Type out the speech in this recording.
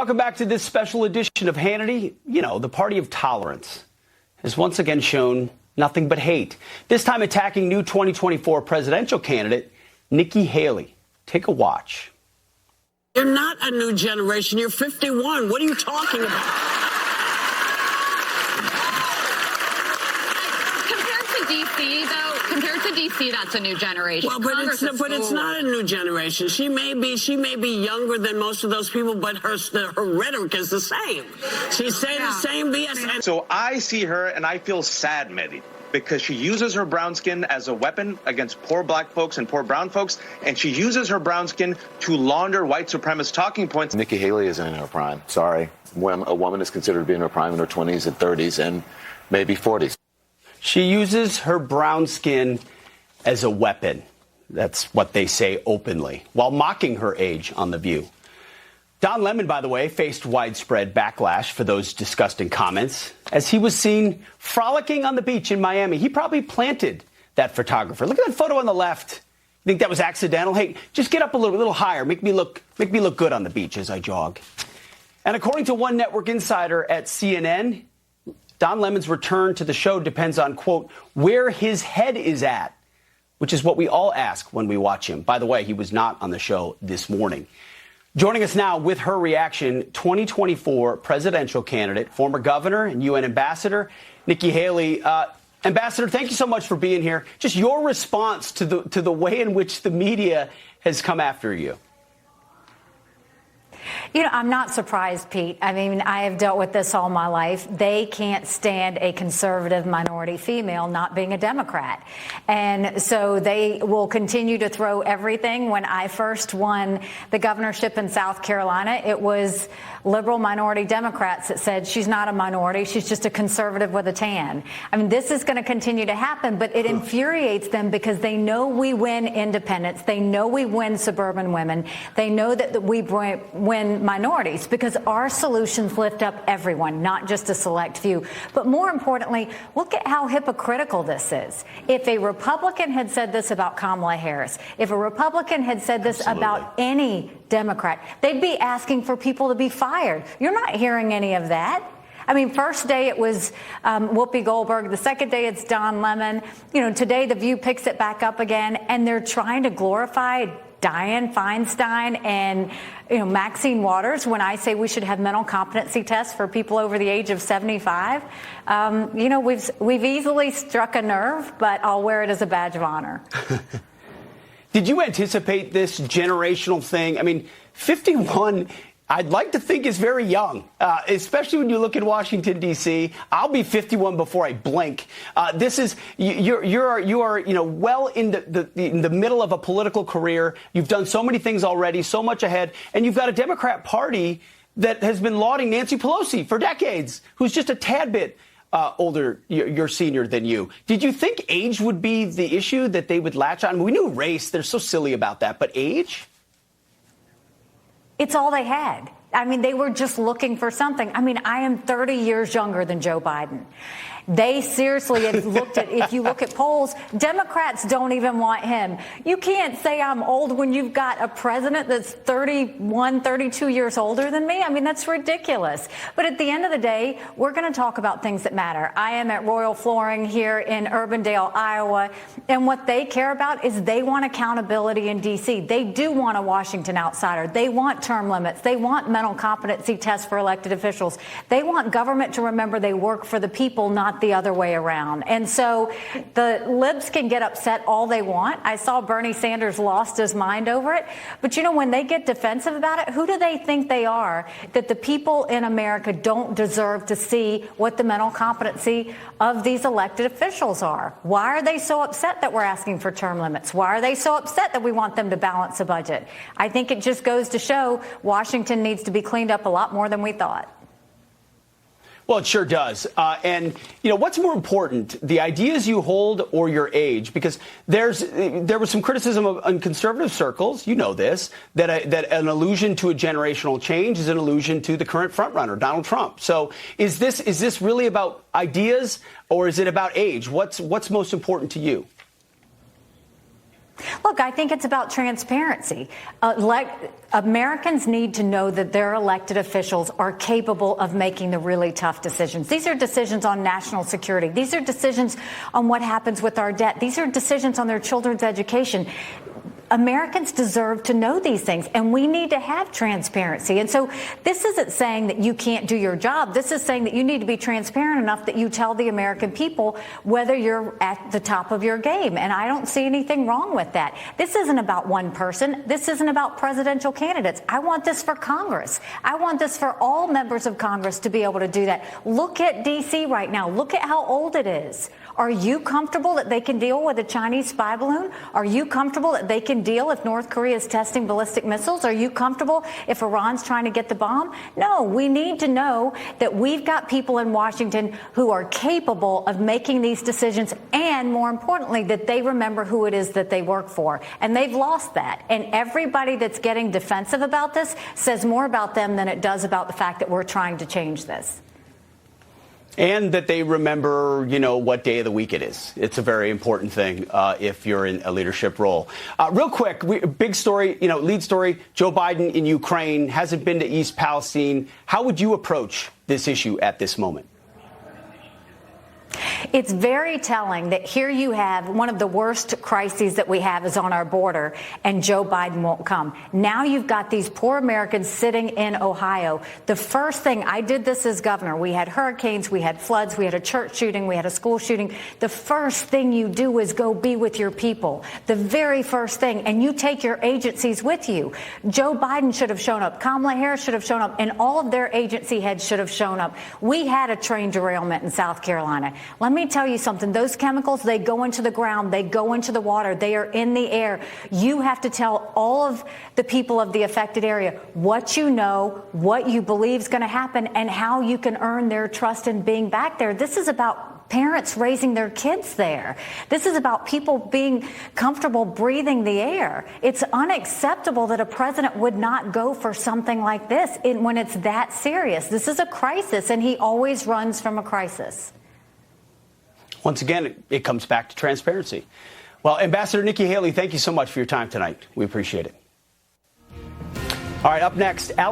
Welcome back to this special edition of Hannity. You know, the party of tolerance has once again shown nothing but hate, this time attacking new 2024 presidential candidate Nikki Haley. Take a watch. You're not a new generation. You're 51. What are you talking about? Compared to D.C., though, that's a new generation. Well, but it's not a new generation. She may be younger than most of those people, but her rhetoric is the same. She's saying the same BS. So I see her and I feel sad, Mehdi, because she uses her brown skin as a weapon against poor black folks and poor brown folks, and she uses her brown skin to launder white supremacist talking points. Nikki Haley isn't in her prime. Sorry. When a woman is considered to be in her prime in her 20s and 30s and maybe 40s. She uses her brown skin as a weapon. That's what they say openly, while mocking her age on The View. Don Lemon, by the way, faced widespread backlash for those disgusting comments as he was seen frolicking on the beach in Miami. He probably planted that photographer. Look at that photo on the left. You think that was accidental? Hey, just get up a little higher. Make me look good on the beach as I jog. And according to one network insider at CNN, Don Lemon's return to the show depends on, quote, where his head is at, which is what we all ask when we watch him. By the way, he was not on the show this morning. Joining us now with her reaction, 2024 presidential candidate, former governor and UN ambassador, Nikki Haley. Ambassador, thank you so much for being here. Just your response to the way in which the media has come after you. You know, I'm not surprised, Pete. I mean, I have dealt with this all my life. They can't stand a conservative minority female not being a Democrat. And so they will continue to throw everything. When I first won the governorship in South Carolina, it was liberal minority Democrats that said she's not a minority, she's just a conservative with a tan. I mean, this is going to continue to happen, but it infuriates them because they know we win independents. They know we win suburban women. They know that we win minorities because our solutions lift up everyone, not just a select few. But more importantly, look at how hypocritical this is. If a Republican had said this about Kamala Harris, if a Republican had said this about any Democrat, they'd be asking for people to be fired. You're not hearing any of that. I mean, first day it was Whoopi Goldberg. The second day it's Don Lemon. You know, today The View picks it back up again, and they're trying to glorify Dianne Feinstein and, you know, Maxine Waters when I say we should have mental competency tests for people over the age of 75. You know, we've easily struck a nerve, but I'll wear it as a badge of honor. Did you anticipate this generational thing? I mean, 51, I'd like to think is very young, especially when you look at Washington, D.C. I'll be 51 before I blink. This is you are you know, well in the middle of a political career. You've done so many things already, so much ahead, and you've got a Democrat Party that has been lauding Nancy Pelosi for decades, who's just a tad bit older, you're senior than you. Did you think age would be the issue that they would latch on? We knew race. They're so silly about that. But age? It's all they had. I mean, they were just looking for something. I mean, I am 30 years younger than Joe Biden. They seriously have looked at, if you look at polls, Democrats don't even want him. You can't say I'm old when you've got a president that's 31, 32 years older than me. I mean, that's ridiculous. But at the end of the day, we're going to talk about things that matter. I am at Royal Flooring here in Urbandale, Iowa, and what they care about is they want accountability in D.C. They do want a Washington outsider. They want term limits. They want mental competency tests for elected officials. They want government to remember they work for the people, not the other way around. And so the libs can get upset all they want. I saw Bernie Sanders lost his mind over it. But, you know, when they get defensive about it, who do they think they are that the people in America don't deserve to see what the mental competency of these elected officials are? Why are they so upset that we're asking for term limits? Why are they so upset that we want them to balance a budget? I think it just goes to show Washington needs to be cleaned up a lot more than we thought. Well, it sure does. And, you know, what's more important, the ideas you hold or your age? Because there was some criticism in conservative circles, you know this, that an allusion to a generational change is an allusion to the current frontrunner, Donald Trump. So is this really about ideas or is it about age? What's most important to you? Look, I think it's about transparency. Americans need to know that their elected officials are capable of making the really tough decisions. These are decisions on national security. These are decisions on what happens with our debt. These are decisions on their children's education. Americans deserve to know these things, and we need to have transparency. And so this isn't saying that you can't do your job. This is saying that you need to be transparent enough that you tell the American people whether you're at the top of your game. And I don't see anything wrong with that. This isn't about one person. This isn't about presidential candidates. I want this for Congress. I want this for all members of Congress to be able to do that. Look at D.C. right now. Look at how old it is. Are you comfortable that they can deal with a Chinese spy balloon? Are you comfortable that they can deal if North Korea is testing ballistic missiles? Are you comfortable if Iran's trying to get the bomb? No, we need to know that we've got people in Washington who are capable of making these decisions, and more importantly, that they remember who it is that they work for. And they've lost that. And everybody that's getting defensive about this says more about them than it does about the fact that we're trying to change this. And that they remember, what day of the week it is. It's a very important thing if you're in a leadership role. Real quick, big story, lead story, Joe Biden in Ukraine, hasn't been to East Palestine. How would you approach this issue at this moment? It's very telling that here you have one of the worst crises that we have is on our border, and Joe Biden won't come. Now you've got these poor Americans sitting in Ohio. The first thing, I did this as governor. We had hurricanes, we had floods, we had a church shooting, we had a school shooting. The first thing you do is go be with your people. The very first thing. And you take your agencies with you. Joe Biden should have shown up. Kamala Harris should have shown up. And all of their agency heads should have shown up. We had a train derailment in South Carolina. Let me tell you something. Those chemicals, they go into the ground. They go into the water. They are in the air. You have to tell all of the people of the affected area what you know, what you believe is going to happen, and how you can earn their trust in being back there. This is about parents raising their kids there. This is about people being comfortable breathing the air. It's unacceptable that a president would not go for something like this when it's that serious. This is a crisis, and he always runs from a crisis. Once again, it comes back to transparency. Well, Ambassador Nikki Haley, thank you so much for your time tonight. We appreciate it. All right, up next, Alex.